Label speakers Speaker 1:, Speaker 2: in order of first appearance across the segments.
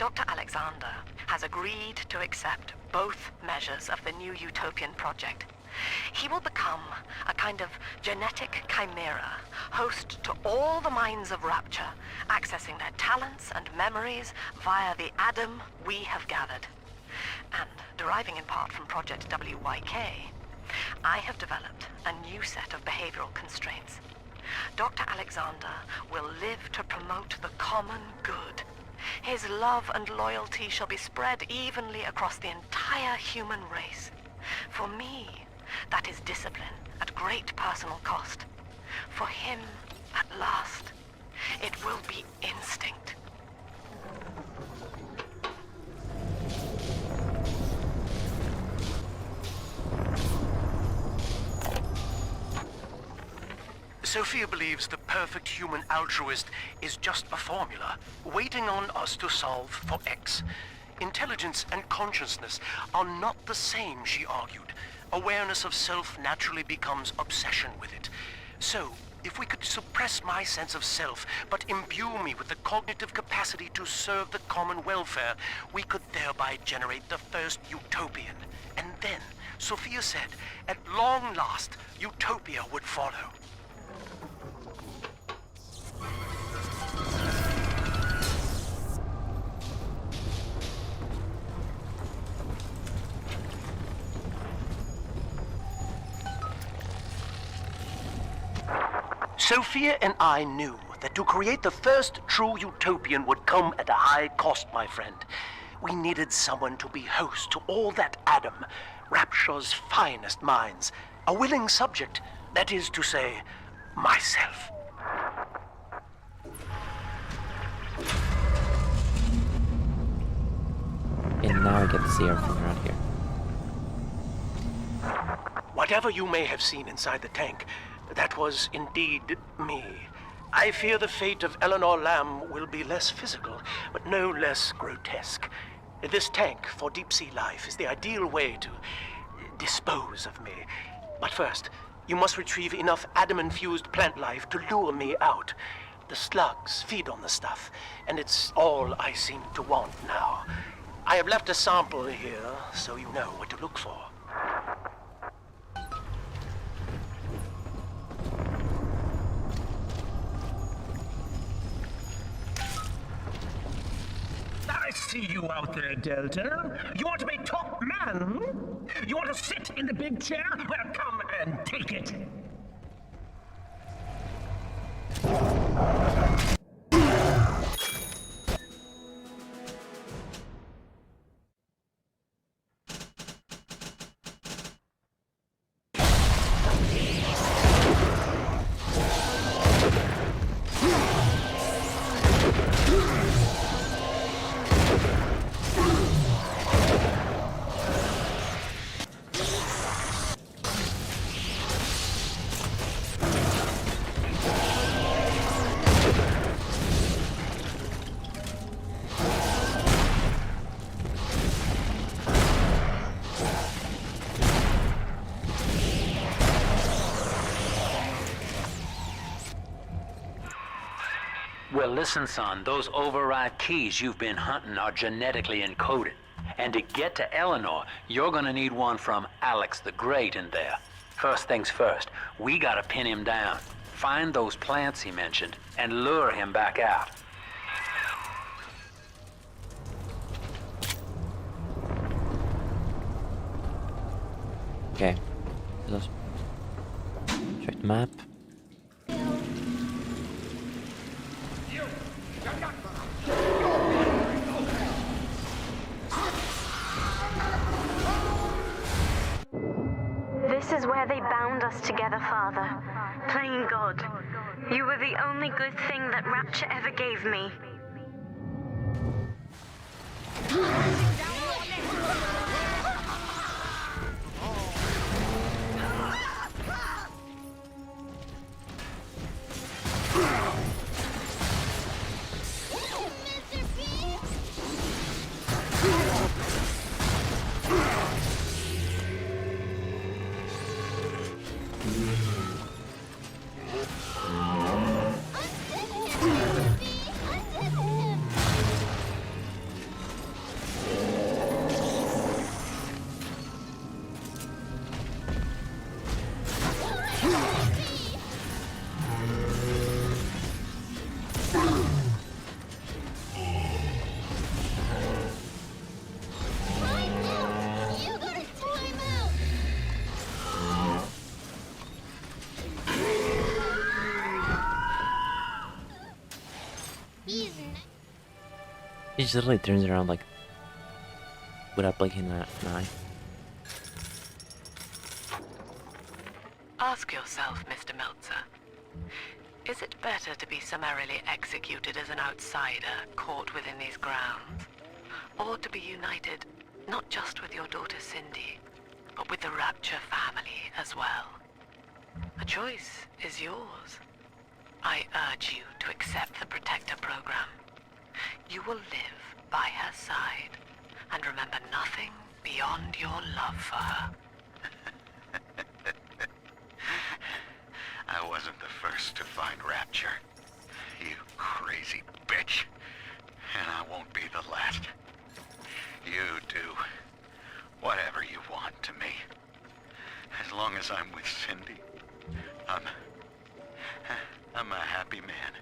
Speaker 1: Dr. Alexander has agreed to accept both measures of the new utopian project. He will become a kind of genetic chimera, host to all the minds of Rapture, accessing their talents and memories via the Adam we have gathered. And, deriving in part from Project WYK, I have developed a new set of behavioral constraints. Dr. Alexander will live to promote the common good. His love and loyalty shall be spread evenly across the entire human race. For me, that is discipline at great personal cost. For him, at last, it will be instinct.
Speaker 2: Sophia believes the perfect human altruist is just a formula, waiting on us to solve for X. Intelligence and consciousness are not the same, she argued. Awareness of self naturally becomes obsession with it. So, if we could suppress my sense of self, but imbue me with the cognitive capacity to serve the common welfare, we could thereby generate the first utopian. And then, Sophia said, at long last, utopia would follow. Sophia and I knew that to create the first true utopian would come at a high cost, my friend. We needed someone to be host to all that Adam, Rapture's finest minds. A willing subject, that is to say, myself.
Speaker 3: And now I get to see everything around here.
Speaker 2: Whatever you may have seen inside the tank, that was indeed me. I fear the fate of Eleanor Lamb will be less physical, but no less grotesque. This tank for deep-sea life is the ideal way to dispose of me. But first, you must retrieve enough Adam-infused plant life to lure me out. The slugs feed on the stuff, and it's all I seem to want now. I have left a sample here, so you know what to look for.
Speaker 4: I see you out there, Delta. You want to be top man, hmm? You want to sit in the big chair? Well, come and take it.
Speaker 5: Well, listen, son, those override keys you've been hunting are genetically encoded. And to get to Eleanor, you're gonna need one from Alex the Great in there. First things first, we gotta pin him down, find those plants he mentioned, and lure him back out.
Speaker 3: Okay, let's check the map.
Speaker 6: This is where they bound us together, Father. Playing God. You were the only good thing that Rapture ever gave me.
Speaker 3: He just literally turns around like without blinking an eye.
Speaker 1: Ask yourself, Mr. Meltzer. Is it better to be summarily executed as an outsider caught within these grounds? Or to be united not just with your daughter Cindy, but with the Rapture family as well? The choice is yours. I urge you to accept the Protector program. You will live by her side and remember nothing beyond your love for her.
Speaker 7: I wasn't the first to find Rapture, you crazy bitch. And I won't be the last. You do whatever you want to me. As long as I'm with Cindy, I'm a happy man.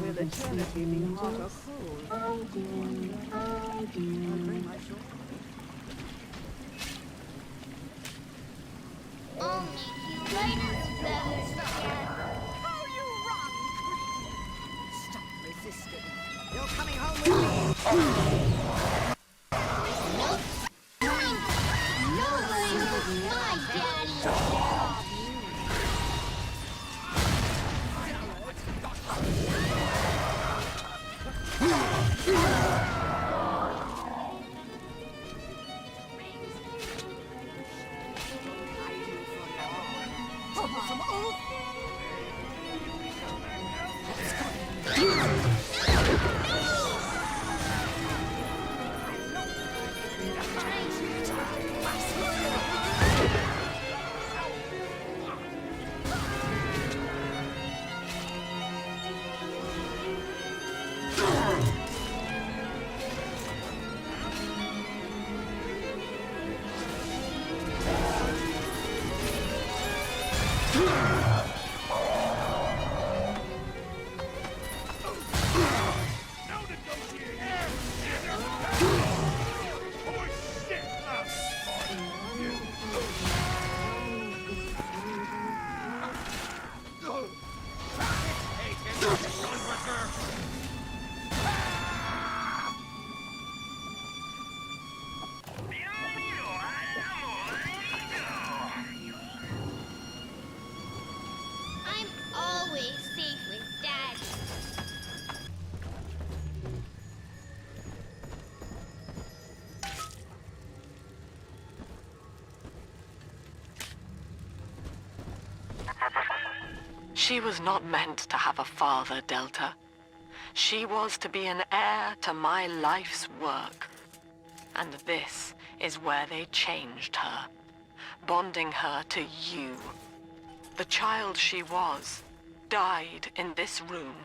Speaker 8: Will eternity be hot or cold? I'll bring my shore.
Speaker 9: Only humans feathers can.
Speaker 8: How you run! Stop resisting. You're coming home with me.
Speaker 9: Nobody knows my daddy. I'm always safe with Daddy.
Speaker 1: She was not meant to have a father, Delta. She was to be an heir to my life's work. And this is where they changed her, bonding her to you. The child she was died in this room.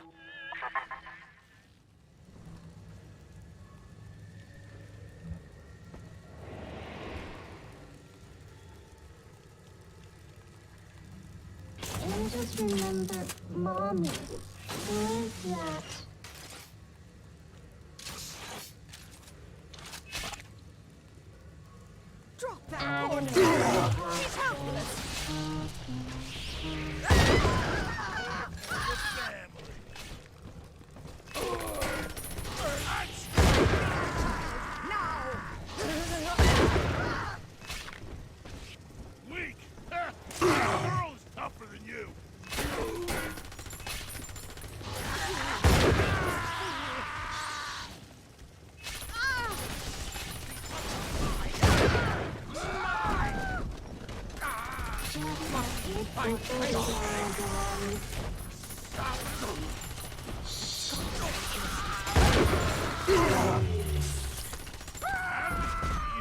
Speaker 9: And just remember, Mommy. Who is that?
Speaker 8: Drop that poor girl. She's helpless.
Speaker 10: Weak! The world's tougher than you!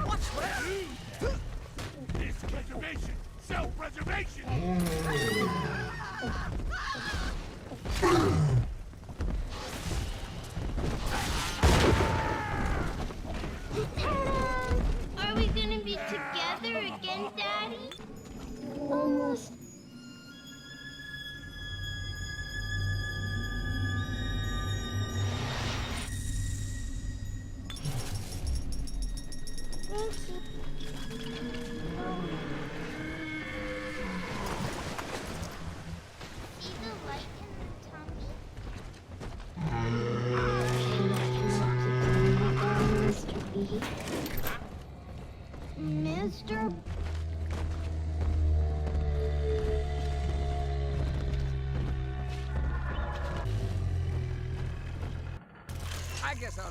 Speaker 8: What's that?
Speaker 10: It's preservation! Self-preservation!
Speaker 9: Are we gonna be together again, Daddy? Almost. Thank you.
Speaker 8: I guess I'll...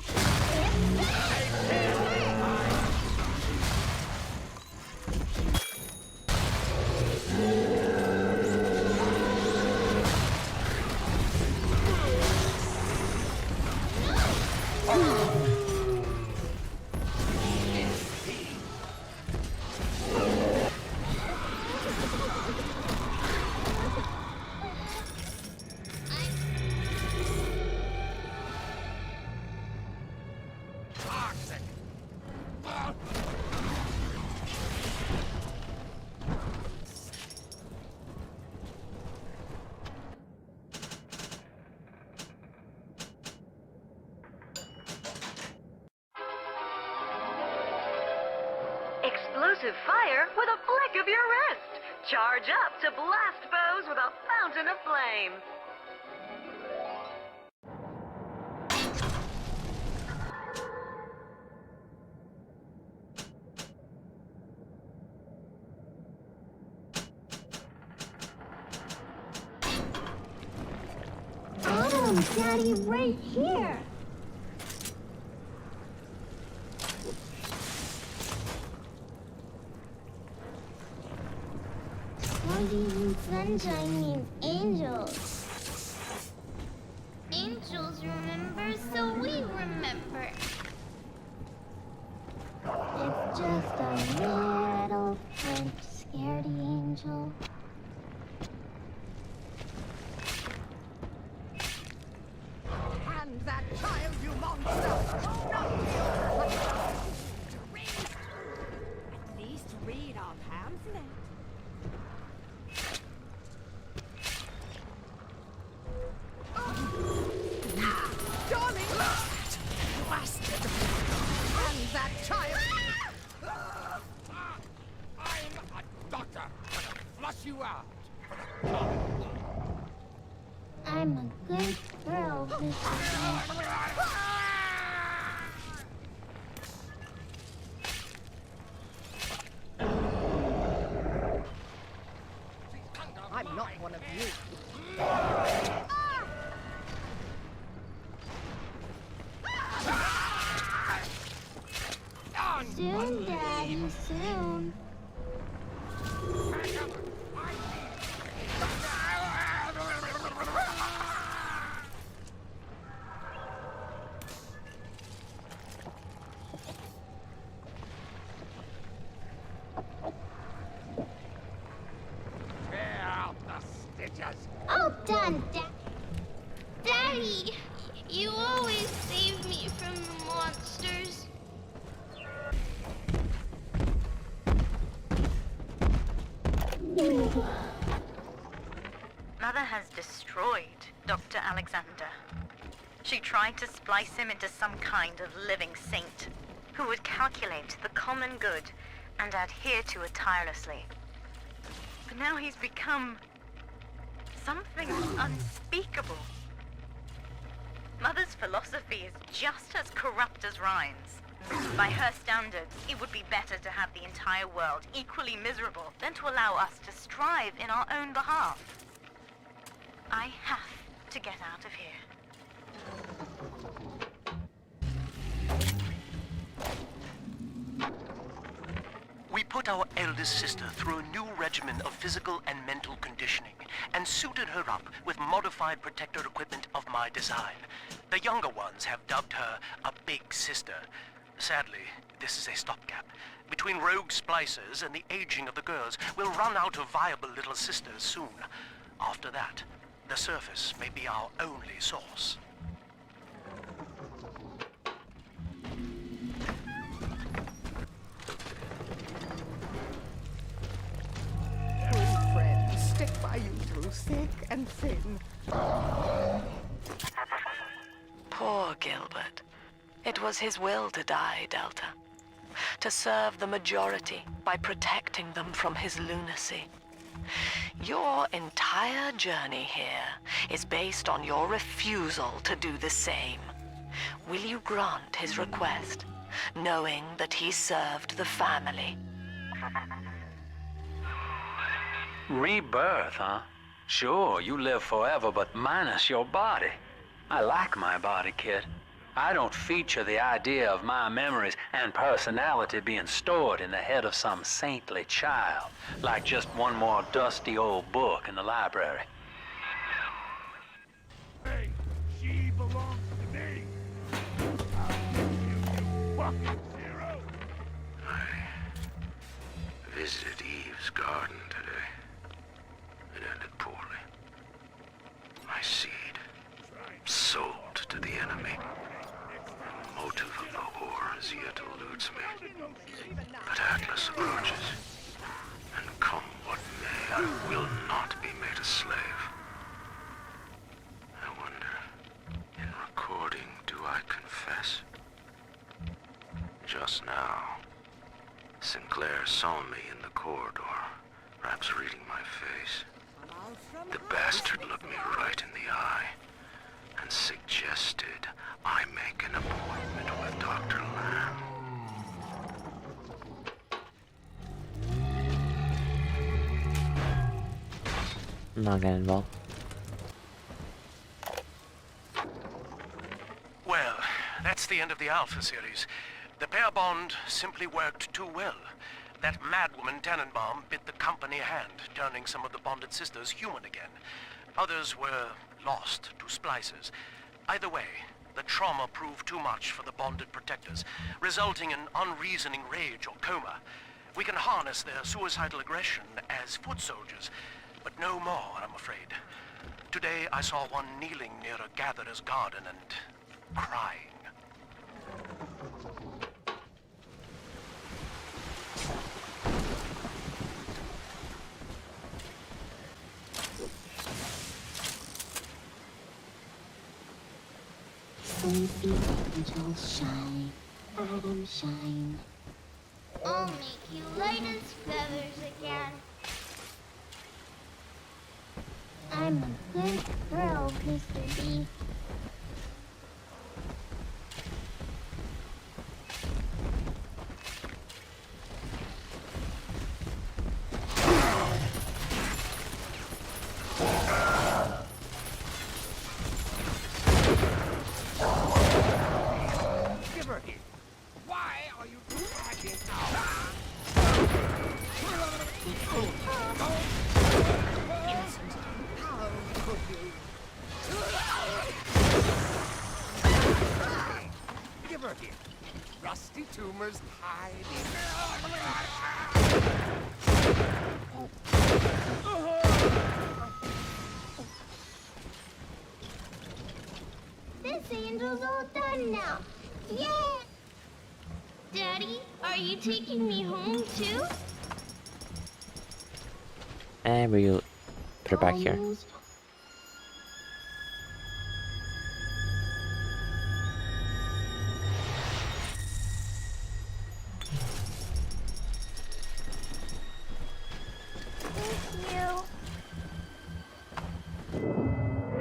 Speaker 6: Explosive fire with a flick of your wrist. Charge up to blast foes with a fountain of flame.
Speaker 9: Oh, Daddy, right here. Even sunshine means angels. Angels remember, so we remember. It's just a little French scaredy angel.
Speaker 8: And that child, you monster! Not you! To read! At least read our pamphlet. Darling! Bastard! And that child!
Speaker 10: I'm a doctor. Flush you out.
Speaker 9: I'm a good girl, Mrs.
Speaker 8: I'm not one of you.
Speaker 9: Soon, Daddy, soon.
Speaker 10: Tear out the stitches.
Speaker 9: All done, Daddy, you always save me from the monsters.
Speaker 6: Mother has destroyed Dr. Alexander. She tried to splice him into some kind of living saint who would calculate the common good and adhere to it tirelessly. But now he's become something unspeakable. Mother's philosophy is just as corrupt as Ryan's. By her standards, it would be better to have the entire world equally miserable than to allow us to strive in our own behalf. I have to get out of here.
Speaker 2: We put our eldest sister through a new regimen of physical and mental conditioning and suited her up with modified protector equipment of my design. The younger ones have dubbed her a big sister. Sadly, this is a stopgap. Between rogue splicers and the aging of the girls, we'll run out of viable little sisters soon. After that, the surface may be our only source.
Speaker 8: Good friends stick by you through thick and thin.
Speaker 1: Poor Gilbert. It was his will to die, Delta. To serve the majority by protecting them from his lunacy. Your entire journey here is based on your refusal to do the same. Will you grant his request, knowing that he served the family?
Speaker 5: Rebirth, huh? Sure, you live forever, but minus your body. I like my body, kid. I don't feature the idea of my memories and personality being stored in the head of some saintly child, like just one more dusty old book in the library.
Speaker 10: Hey, she belongs to me. I'll kill you, fucking zero.
Speaker 7: I visited Eve's garden today. It ended poorly. My seed, sold to the enemy. The motive of the whore as yet eludes me. But Atlas approaches, and come what may, I will not be made a slave. I wonder, in recording, do I confess? Just now, Sinclair saw me in the corridor, perhaps reading my face. The bastard looked me right in the eye and suggested I make an appointment with Dr. Lamb.
Speaker 3: I'm not getting involved.
Speaker 2: Well, that's the end of the Alpha series. The pair bond simply worked too well. That madwoman Tannenbaum bit the company hand, turning some of the bonded sisters human again. Others were lost to splicers. Either way, the trauma proved too much for the bonded protectors, resulting in unreasoning rage or coma. We can harness their suicidal aggression as foot soldiers, but no more, I'm afraid. Today I saw one kneeling near a gatherer's garden and crying.
Speaker 9: Sleepy angels shine, Adam shine. I'll make you light as feathers again. I'm a good girl, Mr. B.
Speaker 10: Rusty tumors hiding.
Speaker 9: This angel's all done now. Yay! Daddy, are you taking me home too?
Speaker 3: And we'll put her back here.
Speaker 9: Almost.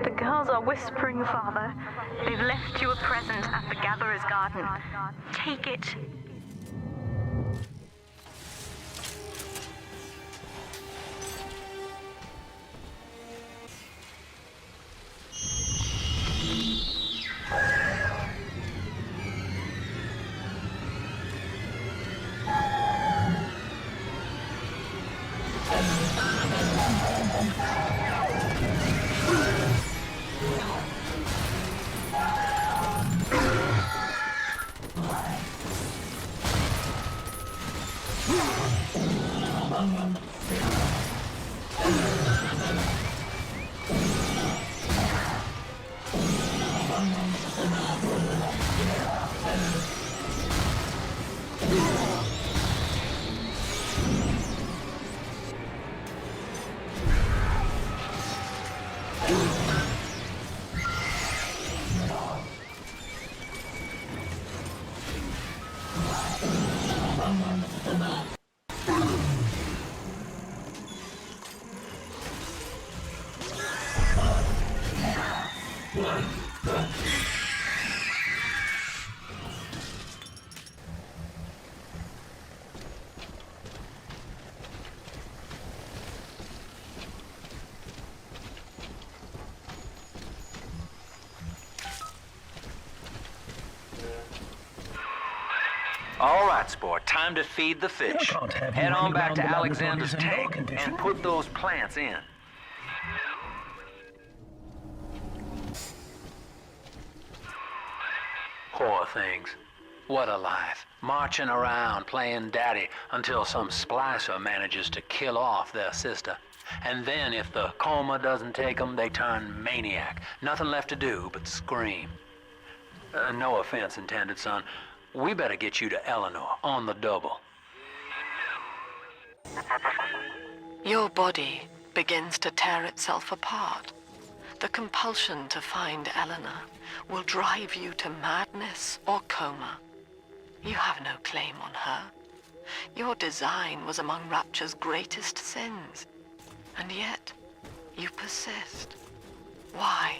Speaker 6: The girls are whispering, Father. They've left you a present at the Gatherer's Garden. Take it.
Speaker 5: All right, sport. Time to feed the fish.
Speaker 4: I can't have you
Speaker 5: Head on
Speaker 4: running
Speaker 5: back
Speaker 4: around
Speaker 5: to
Speaker 4: the
Speaker 5: Alexander's
Speaker 4: laboratories in no
Speaker 5: tank
Speaker 4: condition.
Speaker 5: and put those plants in. Poor things. What a life. Marching around, playing daddy, until some splicer manages to kill off their sister. And then if the coma doesn't take them, they turn maniac. Nothing left to do but scream. No offense intended, son. We better get you to Eleanor, on the double.
Speaker 1: Your body begins to tear itself apart. The compulsion to find Eleanor will drive you to madness or coma. You have no claim on her. Your design was among Rapture's greatest sins. And yet, you persist. Why?